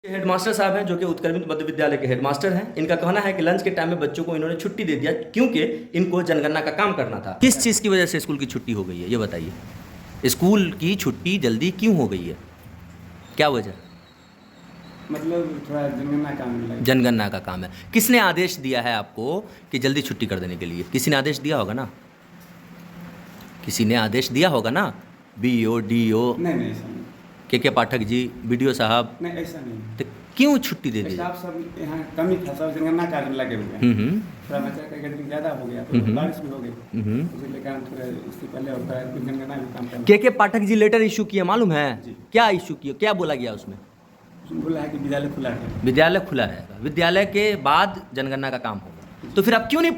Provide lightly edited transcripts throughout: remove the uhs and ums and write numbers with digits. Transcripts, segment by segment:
Headmaster साहब हैं जो कि उत्क्रमित मध्य विद्यालय के हेडमास्टर हैं। इनका कहना है कि लंच के टाइम में बच्चों को इन्होंने छुट्टी दे दिया क्योंकि इनको जनगणना का काम करना था। किस चीज़ की वजह से स्कूल की छुट्टी हो गई है ये बताइए। स्कूल की छुट्टी जल्दी क्यों हो गई है, क्या वजह? मतलब थोड़ा जनगणना काम जनगणना का काम है। किसने आदेश दिया है आपको कि जल्दी छुट्टी कर देने के लिए? किसी ने आदेश दिया होगा ना, किसी ने आदेश दिया होगा ना, BO DO? नहीं ऐसा नहीं। के पाठक जी, BDO साहब? नहीं ऐसा नहीं। तो क्यों छुट्टी दे दी? स्टाफ सब यहाँ कमी था, सब जनगणना कार्य में लगे हुए हैं। थोड़ा बच्चा का गैदरिंग ज़्यादा हो गया तो बारिश भी हो गई, इसलिए कारण थोड़ा इससे पहले और कुछ जनगणना भी काम करना। के पाठक जी लेटर इशू किए मालूम है? क्या इशू किया, क्या बोला गया उसमें? बोला है कि विद्यालय खुला है, विद्यालय खुला रहेगा, विद्यालय के बाद जनगणना का काम होगा। तो फिर आप क्यों नहीं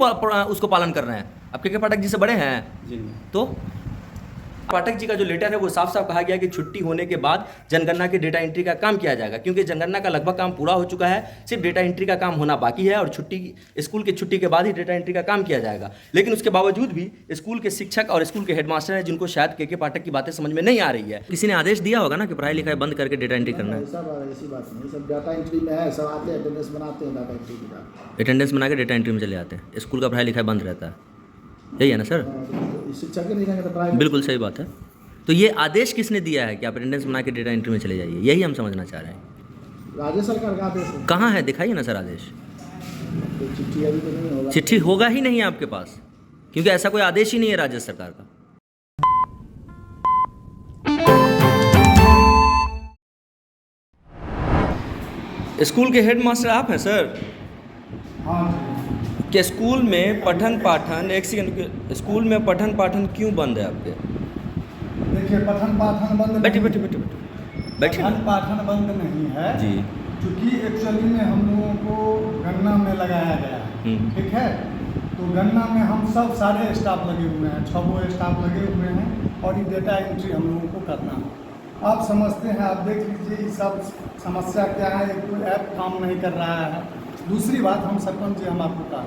उसको पालन कर रहे हैं? आप के पाठक जी से बड़े हैं जी। तो पाठक जी का जो लेटर है वो साफ साफ कहा गया कि छुट्टी होने के बाद जनगणना के डेटा एंट्री का काम किया जाएगा, क्योंकि जनगणना का लगभग काम पूरा हो चुका है, सिर्फ डेटा एंट्री का काम होना बाकी है और छुट्टी, स्कूल की छुट्टी के बाद ही डेटा एंट्री का काम किया जाएगा। लेकिन उसके बावजूद भी स्कूल के शिक्षक और स्कूल के हेडमास्टर हैं जिनको शायद के पाठक की बातें समझ में नहीं आ रही है। किसी ने आदेश दिया होगा ना कि पढ़ाई लिखाई बंद करके डेटा एंट्री करना है। ऐसी बात नहीं, सब डाटा एंट्री में है, सब आते हैं अटेंडेंस बनाते हैं, डाटा एंट्री की बात, अटेंडेंस बना के डेटा एंट्री में चले जाते हैं। स्कूल का पढ़ाई लिखाई बंद रहता है, यही है ना सर? शिक्षक ही नहीं रहेंगे तो पढ़ाई। बिल्कुल सही बात है। तो ये आदेश किसने दिया है कि आप अटेंडेंस बना के डेटा एंट्री में चले जाइए, यही हम समझना चाह रहे हैं। राज्य सरकार का आदेश है। कहाँ है, दिखाइए ना सर आदेश। तो चिट्ठी अभी तो नहीं होगा, चिट्ठी होगा ही नहीं आपके पास, क्योंकि ऐसा कोई आदेश ही नहीं है राज्य सरकार का। स्कूल के हेडमास्टर आप हैं सर? हाँ। कि स्कूल में पठन पाठन, एक सेकंड, स्कूल में पठन पाठन क्यों बंद है आपके? देखिए पठन पाठन बंद बैठिए नहीं- बैठिए बैठिए बैठिए बैठिए पठन पाठन बंद नहीं है जी। क्योंकि एक्चुअली में हम लोगों को गन्ना में लगाया गया है, ठीक है। तो गन्ना में हम सब सारे स्टाफ लगे हुए हैं, 6 स्टाफ लगे हुए हैं और ये डेटा एंट्री हम लोगों को करना है। आप समझते हैं, आप देख लीजिए ये सब समस्या क्या है। एक तो ऐप काम नहीं कर रहा है, दूसरी बात हम सरपंच जी हम आपको कहा,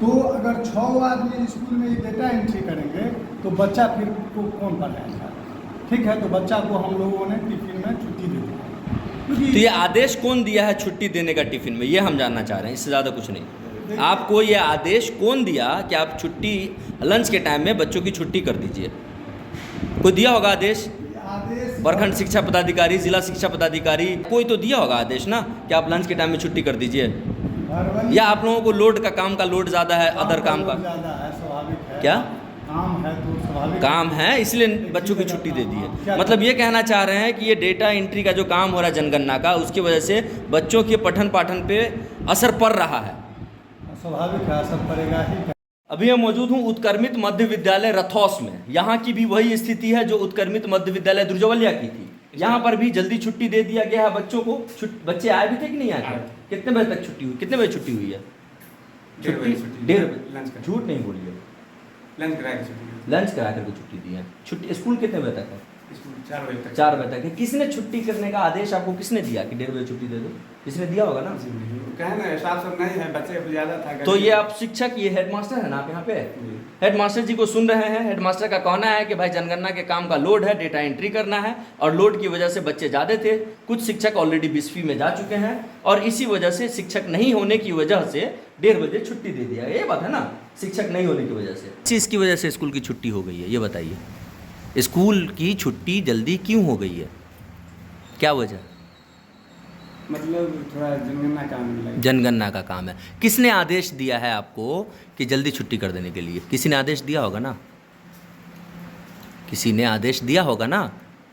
तो अगर 6 आदमी स्कूल में ये डेटा एंट्री करेंगे तो बच्चा फिर को कौन पढ़ाएगा, ठीक है। तो बच्चा को हम लोगों ने टिफिन में छुट्टी दे दी। तो ये आदेश कौन दिया है छुट्टी देने का टिफिन में, ये हम जानना चाह रहे हैं, इससे ज़्यादा कुछ नहीं। आपको ये आदेश कौन दिया कि आप छुट्टी, लंच के टाइम में बच्चों की छुट्टी कर दीजिए? कोई दिया होगा आदेश? प्रखंड शिक्षा पदाधिकारी, जिला शिक्षा पदाधिकारी, कोई तो दिया होगा आदेश ना कि आप लंच के टाइम में छुट्टी कर दीजिए। या आप लोगों को लोड का लोड ज़्यादा है, अदर काम का ज़्यादा है, स्वाभाविक है। क्या काम है तो स्वाभाविक काम है, इसलिए बच्चों की छुट्टी दे दी है। मतलब ये कहना चाह रहे हैं कि ये डेटा एंट्री का जो काम हो रहा है जनगणना का, उसकी वजह से बच्चों के पठन पाठन पे असर पड़ रहा है। स्वाभाविक है, असर पड़ेगा ही। अभी मैं मौजूद हूँ उत्क्रमित मध्य विद्यालय रथौस में। यहाँ की भी वही स्थिति है जो उत्क्रमित मध्य विद्यालय दुर्जवलिया की थी। यहाँ पर भी जल्दी छुट्टी दे दिया गया है बच्चों को। बच्चे आए भी थे कि नहीं आए थे? कितने बजे तक छुट्टी हुई, कितने बजे छुट्टी हुई है? 1:30 बजे। झूठ नहीं बोलिए, लंच करा करके छुट्टी दी है। छुट्टी स्कूल कितने बजे तक है? 4 बजे तक है। किसने छुट्टी करने का आदेश आपको किसने दिया कि 1:30 बजे छुट्टी दे दो? किसने दिया होगा ना? कहना स्टाफ सब नहीं है, बच्चे ज़्यादा था। तो ये आप शिक्षक, ये हेडमास्टर है ना आप यहाँ पे? हेडमास्टर जी को सुन रहे हैं। हेडमास्टर का कहना है कि भाई जनगणना के काम का लोड है, डेटा एंट्री करना है और लोड की वजह से बच्चे ज़्यादा थे। कुछ शिक्षक ऑलरेडी 20वीं में जा चुके हैं और इसी वजह से शिक्षक नहीं होने की वजह से 1:30 बजे छुट्टी दे दिया। ये बात है ना, शिक्षक नहीं होने की वजह से। चीज़ की वजह से स्कूल की छुट्टी हो गई है ये बताइए। स्कूल की छुट्टी जल्दी क्यों हो गई है, क्या वजह? मतलब थोड़ा जनगणना का काम है। किसने आदेश दिया है आपको कि जल्दी छुट्टी कर देने के लिए? किसी ने आदेश दिया होगा ना, किसी ने आदेश दिया होगा ना,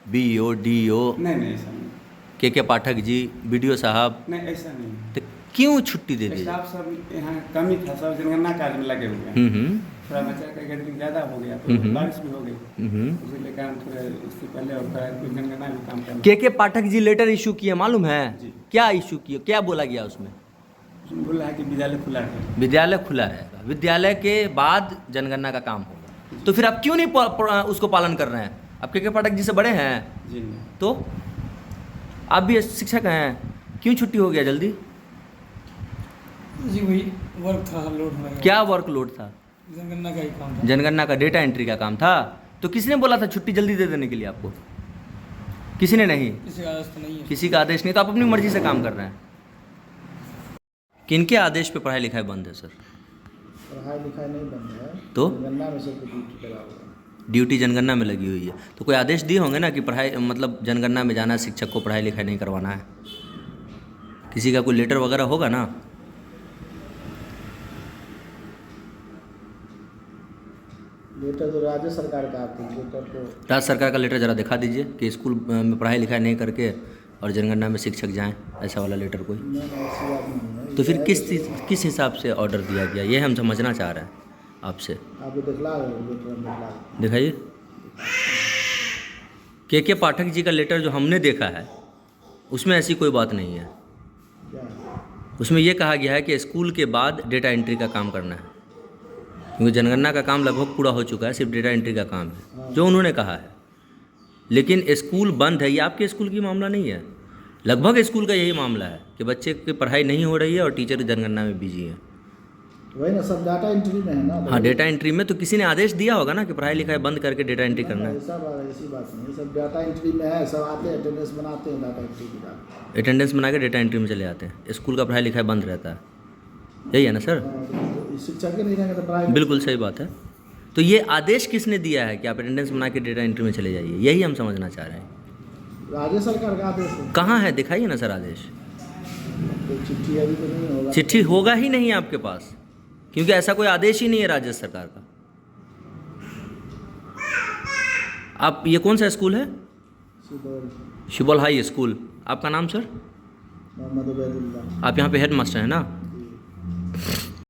BO DO? नहीं ऐसा नहीं। के पाठक जी, BDO साहब? नहीं ऐसा नहीं। तो क्यों छुट्टी दे दी? स्टाफ सब यहाँ कमी था, सब जनगणना कार्य में लगे हुए हैं। थोड़ा बच्चा का गैदरिंग ज़्यादा हो गया तो बारिश भी हो गई, इसलिए कारण थोड़ा इससे पहले और कुछ जनगणना भी काम करना। के पाठक जी लेटर इशू किए मालूम है? क्या इशू किए, क्या बोला गया उसमें? बोला है कि विद्यालय खुला है, विद्यालय खुला रहेगा, विद्यालय के बाद जनगणना का काम होगा। तो फिर आप क्यों नहीं उसको पालन कर रहे हैं? आप के पाठक जी से बड़े हैं जी, तो आप भी शिक्षक हैं, क्यों छुट्टी हो गया जल्दी? जी वही वर्क था, लोड हो गया। क्या वर्क लोड था? जनगणना का ही काम था। जनगणना का डेटा एंट्री का काम था। तो किसने बोला था छुट्टी जल्दी दे देने के लिए आपको? किसी ने नहीं, किसी का आदेश तो नहीं है। किसी का आदेश नहीं, तो आप अपनी मर्जी से काम कर रहे हैं। किनके आदेश पे पढ़ाई लिखाई बंद है सर? पढ़ाई लिखाई नहीं बंद है, तो गन्ना में सबको ड्यूटी लगा हुआ है। ड्यूटी जनगणना में लगी हुई है, तो कोई आदेश दिए होंगे ना कि पढ़ाई मतलब जनगणना में जाना है, शिक्षक को पढ़ाई लिखाई नहीं करवाना है, किसी का कोई लेटर वगैरह होगा ना? लेटर तो राज्य सरकार का आती है, लेटर तो राज्य सरकार का लेटर ज़रा दिखा दीजिए कि स्कूल में पढ़ाई लिखाई नहीं करके और जनगणना में शिक्षक जाएं, ऐसा वाला लेटर कोई। नहीं, ऐसी बात नहीं है। तो फिर किस हिसाब से ऑर्डर दिया गया, ये हम समझना चाह रहे हैं आपसे। आपको दिखला रहे हो, लेटर में दिखला रहे हो। दिखाइए। के पाठक जी का लेटर जो हमने देखा है उसमें ऐसी कोई बात नहीं है। क्या है? उसमें ये कहा गया है कि स्कूल के बाद डेटा एंट्री का काम करना है, क्योंकि जनगणना का काम लगभग पूरा हो चुका है, सिर्फ डेटा एंट्री का काम है जो उन्होंने कहा है। लेकिन स्कूल बंद है, ये आपके स्कूल की मामला नहीं है, लगभग स्कूल का यही मामला है कि बच्चे की पढ़ाई नहीं हो रही है और टीचर जनगणना में बिजी है। वही ना, सब डाटा एंट्री में है ना। हाँ, डेटा एंट्री में तो किसी ने आदेश दिया होगा ना कि पढ़ाई लिखाई बंद करके डेटा एंट्री करना है। ऐसा बात, ऐसी बात नहीं, सब डाटा एंट्री में है, सब आते हैं, अटेंडेंस बनाते हैं, डाटा एंट्री की बात। अटेंडेंस बना के डेटा एंट्री में चले जाते हैं, स्कूल का पढ़ाई लिखाई बंद रहता है, यही है ना सर? शिक्षक के नहीं रहेंगे तो पढ़ाई। बिल्कुल सही बात है। तो ये आदेश किसने दिया है कि आप अटेंडेंस बना के डेटा एंट्री में चले जाइए, यही हम समझना चाह रहे हैं। राज्य सरकार का आदेश है। कहाँ है, दिखाइए ना सर आदेश। कोई चिट्ठी अभी तो नहीं होगा। चिट्ठी होगा ही नहीं आपके पास, क्योंकि ऐसा कोई आदेश ही नहीं है राज्य सरकार का। आप, ये कौन सा स्कूल है? सुबह शिबोल हाई स्कूल। आपका नाम सर? मोहम्मद उबैदुल्लाह। आप यहाँ पे हेड मास्टर हैं ना?